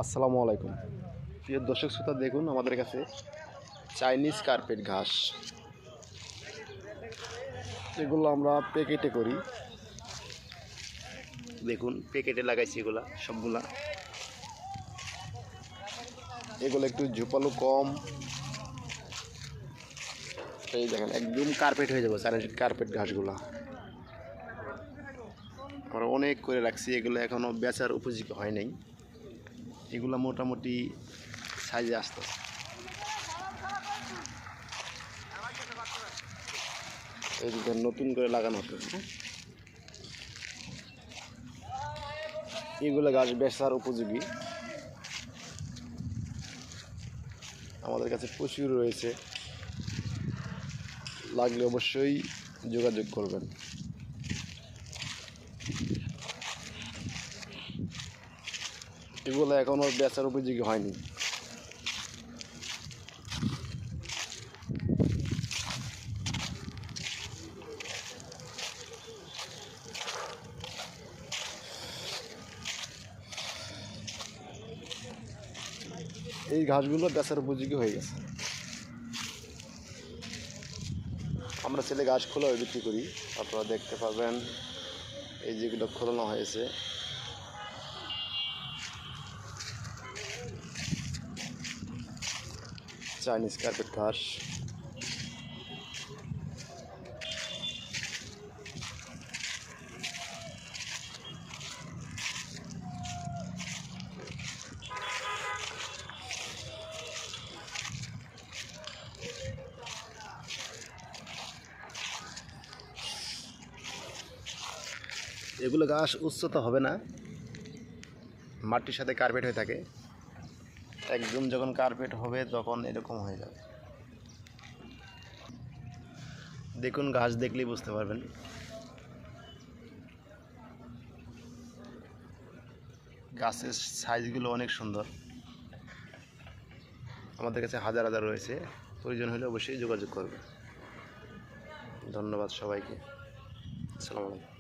আসসালামু আলাইকুম প্রিয় দর্শক শ্রোতা, দেখুন আমাদের কাছে চাইনিজ কার্পেট ঘাস, এগুলো আমরা প্যাকেটে করি। দেখুন প্যাকেটে লাগাইছি এগুলা সবগুলা। এগুলো একটু ঝোপালো কম, এই দেখেন একদম কার্পেট হয়ে যাবে চাইনিজ কার্পেট ঘাসগুলা। আমরা অনেক করে রাখছি, এগুলো এখনও বেচার উপযোগী হয় নাই। এগুলো মোটামুটি সাইজে আসতে এই নতুন করে লাগানো হতো। এগুলো গাছ বেচার উপযোগী, আমাদের কাছে প্রচুর রয়েছে, লাগলে অবশ্যই যোগাযোগ করবেন। এগুলো এখনও বেচার উপযোগী হয়নি। এই ঘাসগুলো বেচার উপযোগী হয়ে গেছে। আমরা ছেলে ঘাস খোলা বিক্রি করি, আপনারা দেখতে পাবেন। এই যেগুলো খোলানো হয়েছে, চাইনিজ কার্পেট ঘাস। এগুলো ঘাস উচ্চতা হবে না, মাটির সাথে কার্পেট হয়ে থাকে। একদম যখন কার্পেট হবে তখন এরকম হয়ে যাবে। দেখুন ঘাস দেখলেই বুঝতে পারবেন। গাছের সাইজগুলো অনেক সুন্দর, আমাদের কাছে হাজার হাজার রয়েছে। প্রয়োজন হলে অবশ্যই যোগাযোগ করবে। ধন্যবাদ সবাইকে। আসসালামু আলাইকুম।